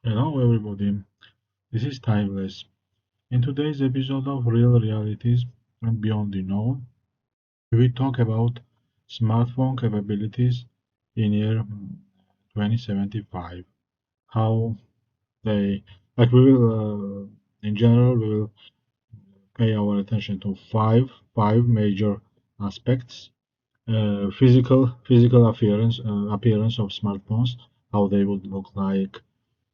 Hello everybody, this is Timeless. In today's episode of Real Realities and Beyond the Known, we will talk about smartphone capabilities in year 2075. How they, we will, in general, we will pay our attention to five major aspects. Physical appearance of smartphones, how they would look like,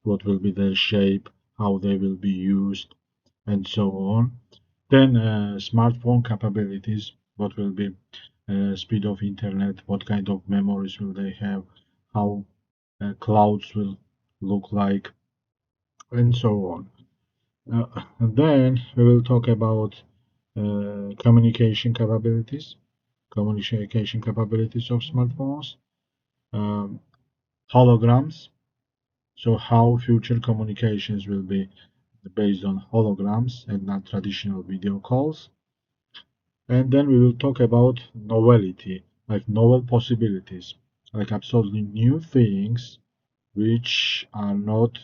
what will be their shape, how they will be used, and so on. Then smartphone capabilities, what will be speed of internet, what kind of memories will they have, how clouds will look like, and so on. Then we will talk about communication capabilities of smartphones, um, holograms, so how future communications will be based on holograms and not traditional video calls. And then we will talk about novelty, like novel possibilities, like absolutely new things which are not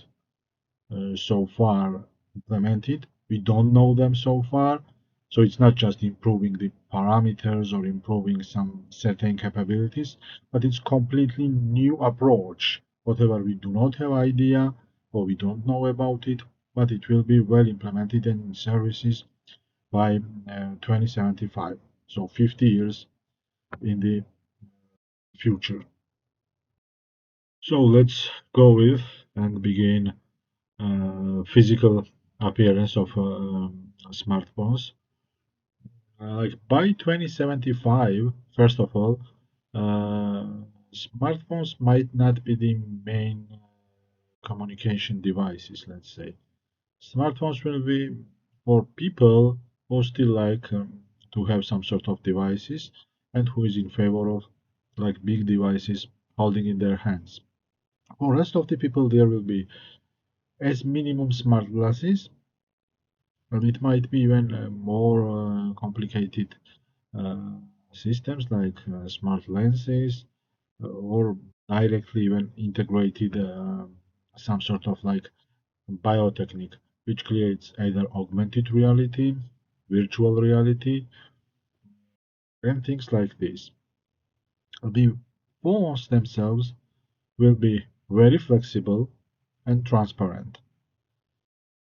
so far implemented. We don't know them so far. So it's not just improving the parameters or improving some certain capabilities, but it's completely new approach. Whatever we do not have idea or we don't know about it, but it will be well implemented in services by 2075. So 50 years in the future. So let's go with and begin physical appearance of smartphones. Like by 2075, first of all, uh, smartphones might not be the main communication devices, let's say. Smartphones will be for people who still like to have some sort of devices and who is in favor of like big devices holding in their hands. For rest of the people, there will be as minimum smart glasses, and it might be even more complicated uh, systems like smart lenses or directly even integrated some sort of like biotechnique, which creates either augmented reality, virtual reality, and things like this. The phones themselves will be very flexible and transparent.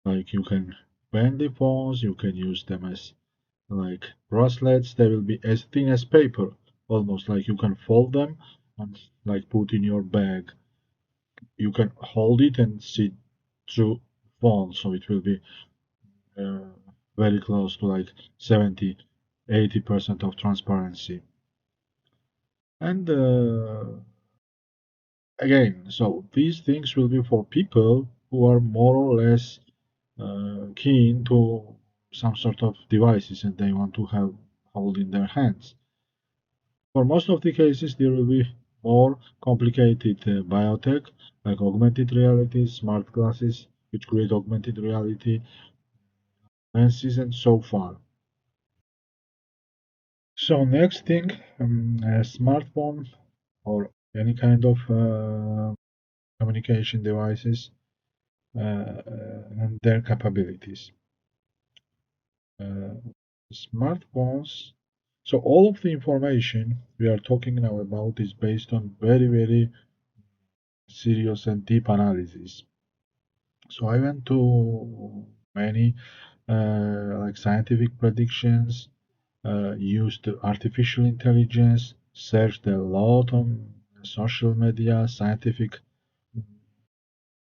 Like you can bend the phones, you can use them as like bracelets. They will be as thin as paper, almost like you can fold them and like put in your bag. You can hold it and see through phone, so it will be uh, very close to like 70, 80% of transparency. And again, so these things will be for people who are more or less keen to some sort of devices and they want to have hold in their hands. For most of the cases, there will be more complicated biotech, like augmented reality, smart glasses, which create augmented reality, lenses, and so far. So next thing, a smartphone or any kind of communication devices and their capabilities. Uh, Smartphones. So all of the information we are talking now about is based on very serious and deep analysis. So I went to many like scientific predictions, used artificial intelligence, searched a lot on social media, scientific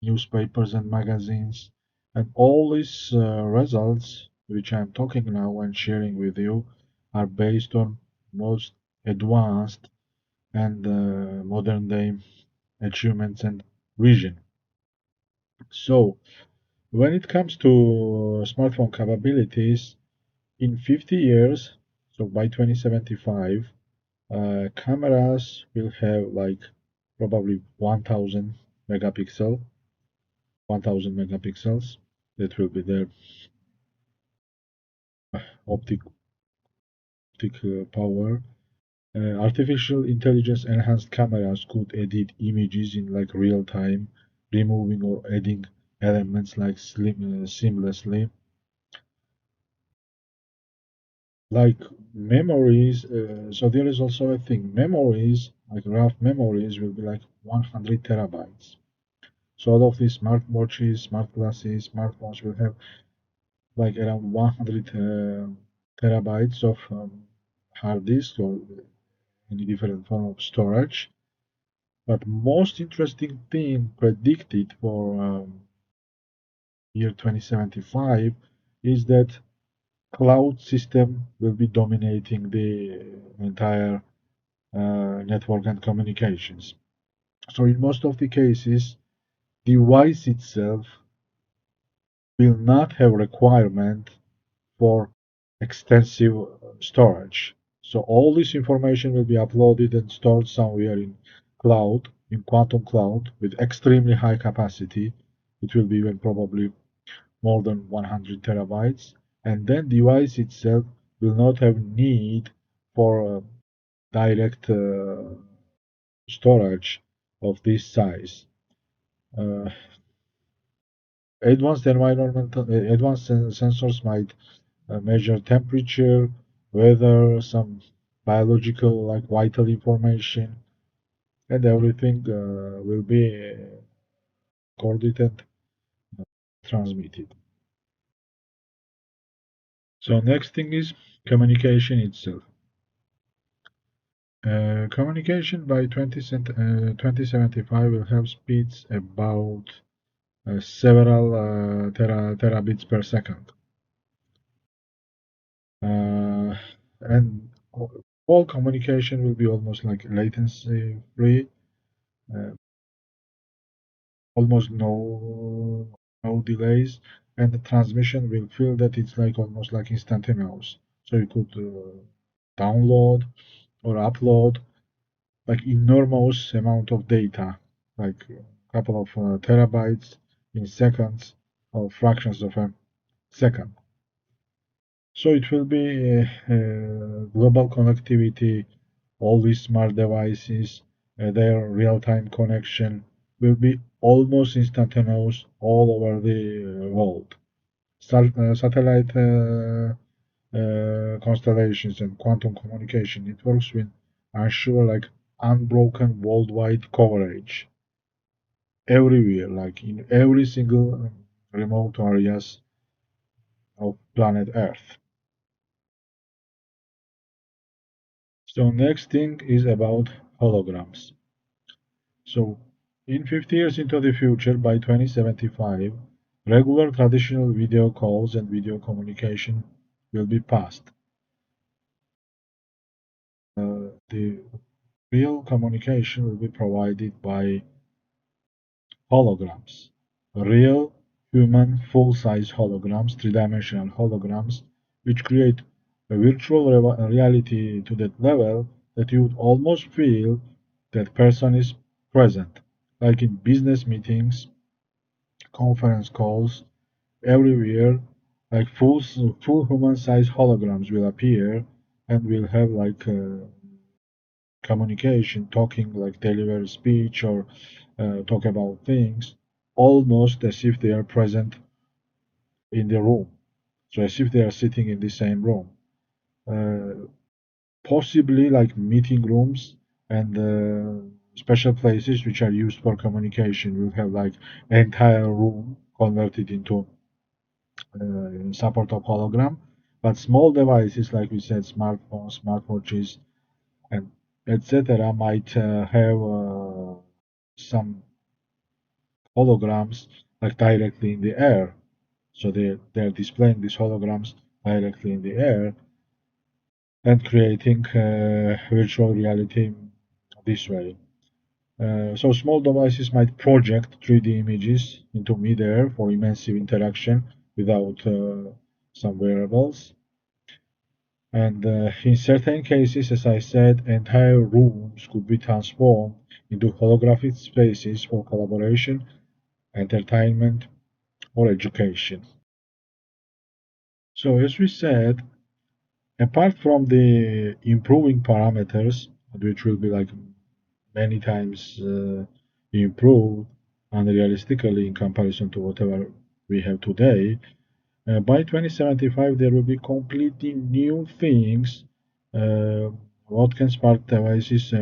newspapers and magazines, and all these results, which I'm talking now and sharing with you, are based on most advanced and modern day achievements and vision. So, when it comes to smartphone capabilities, in 50 years, so by 2075, cameras will have like probably 1000 megapixels. That will be their optic power. Artificial intelligence enhanced cameras could edit images in like real time, removing or adding elements like seamlessly. Like memories, so there is also a thing. Memories, like rough memories, will be like 100 terabytes. So all of these smartwatches, smart glasses, smartphones will have like around 100 terabytes of hard disk or any different form of storage. But most interesting thing predicted for year 2075 is that cloud system will be dominating the entire network and communications. So in most of the cases, device itself will not have requirement for extensive storage. So all this information will be uploaded and stored somewhere in cloud, in quantum cloud, with extremely high capacity. It will be even probably more than 100 terabytes. And then device itself will not have need for direct storage of this size. Uh, advanced sensors might measure temperature, weather, some biological like vital information, and everything will be recorded and transmitted. So next thing is communication itself. Communication by 2075 will have speeds about several terabits per second. Uh, and all communication will be almost like latency free, uh, almost no delays, and the transmission will feel that it's like almost like instantaneous. So you could download or upload like enormous amount of data, like a couple of terabytes in seconds or fractions of a second. So it will be global connectivity, all these smart devices, their real-time connection will be almost instantaneous all over the world. Satellite constellations and quantum communication networks will ensure like unbroken worldwide coverage everywhere, like in every single remote areas of planet Earth. So next thing is about holograms. So in 50 years into the future, by 2075, regular traditional video calls and video communication will be past. The real communication will be provided by holograms. Real human full-size holograms, three-dimensional holograms, which create a virtual reality to that level that you would almost feel that person is present. Like in business meetings, conference calls, everywhere, like full human-sized holograms will appear and will have like communication, talking like deliver speech or talk about things, almost as if they are present in the room. So as if they are sitting in the same room. Uh, Possibly like meeting rooms and special places which are used for communication will have like entire room converted into support of hologram. But small devices, like we said, smartphones, smartwatches, and etc., might have some holograms like directly in the air. So they're displaying these holograms directly in the air and creating virtual reality this way. So small devices might project 3D images into midair for immersive interaction without some wearables. And in certain cases, as I said, entire rooms could be transformed into holographic spaces for collaboration, entertainment, or education. So, as we said, apart from the improving parameters, which will be like many times improved, unrealistically in comparison to whatever we have today. By 2075, there will be completely new things. Uh, what can smart devices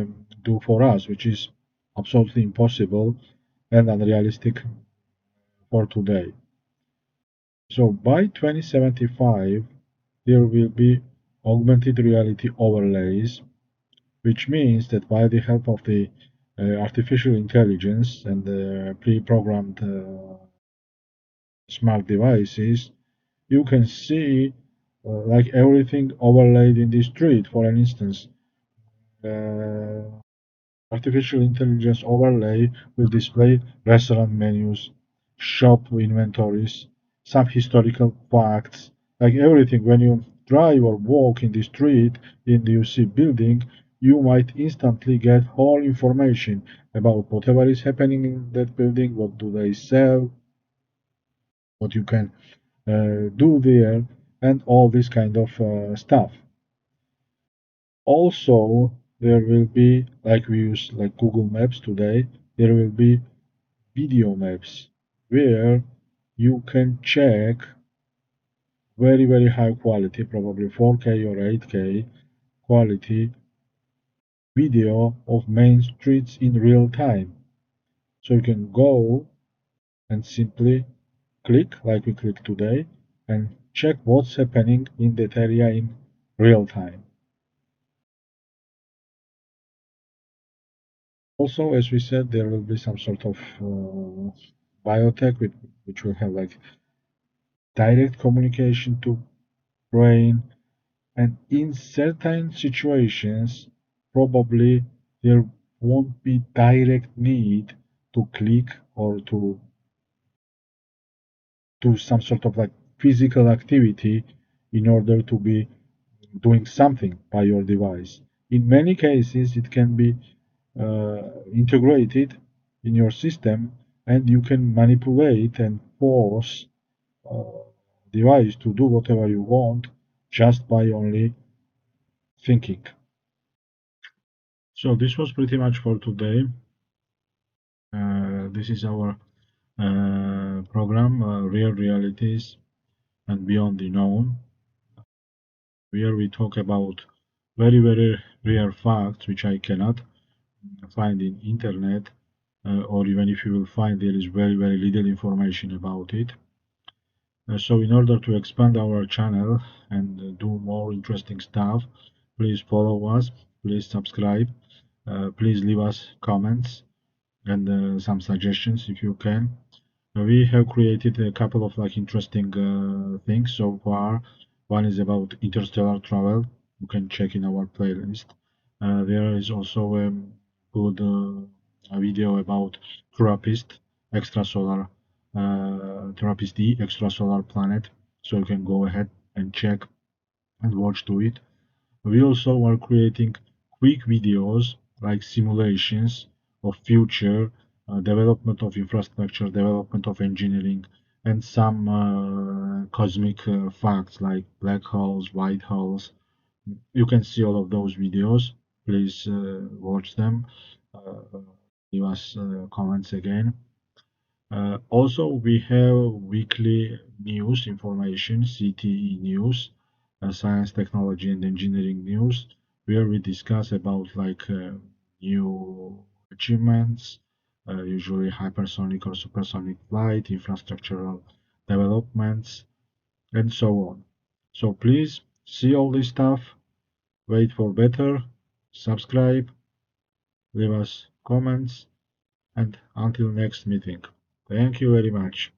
do for us, which is absolutely impossible and unrealistic for today. So by 2075, there will be augmented reality overlays, which means that by the help of the artificial intelligence and the pre-programmed smart devices, you can see like everything overlaid in the street. For an instance, uh, artificial intelligence overlay will display restaurant menus, shop inventories, some historical facts, like everything. When you drive or walk in the street in the UC building, you might instantly get whole information about whatever is happening in that building, what do they sell, what you can do there, and all this kind of stuff. Also, there will be, like we use like Google Maps today, there will be video maps where you can check very high quality, probably 4K or 8K quality video of main streets in real time. So you can go and simply click like we click today and check what's happening in that area in real time. Also, as we said, there will be some sort of biotech which will have like direct communication to brain, and in certain situations, probably there won't be direct need to click or to do some sort of like physical activity in order to be doing something by your device. In many cases, it can be integrated in your system, and you can manipulate and force uh, device to do whatever you want just by only thinking. So this was pretty much for today. This is our program, Real Realities and Beyond the Known, where we talk about very rare facts which I cannot find in internet, or even if you will find, there is very little information about it. So in order to expand our channel and do more interesting stuff, please follow us, please subscribe, please leave us comments and some suggestions if you can. We have created a couple of like interesting things so far. One is about interstellar travel. You can check in our playlist. There is also good a video about TRAPPIST, extrasolar TRAPPIST-D, extrasolar planet. So you can go ahead and check and watch to it. We also are creating quick videos like simulations of future development of infrastructure, development of engineering, and some cosmic facts like black holes, white holes. You can see all of those videos. Please watch them. Uh, Give us comments again. Also, we have weekly news information, CTE news, science, technology, and engineering news, where we discuss about like new achievements, usually hypersonic or supersonic flight, infrastructural developments, and so on. So please see all this stuff, wait for better, subscribe, leave us comments, and until next meeting. Thank you very much.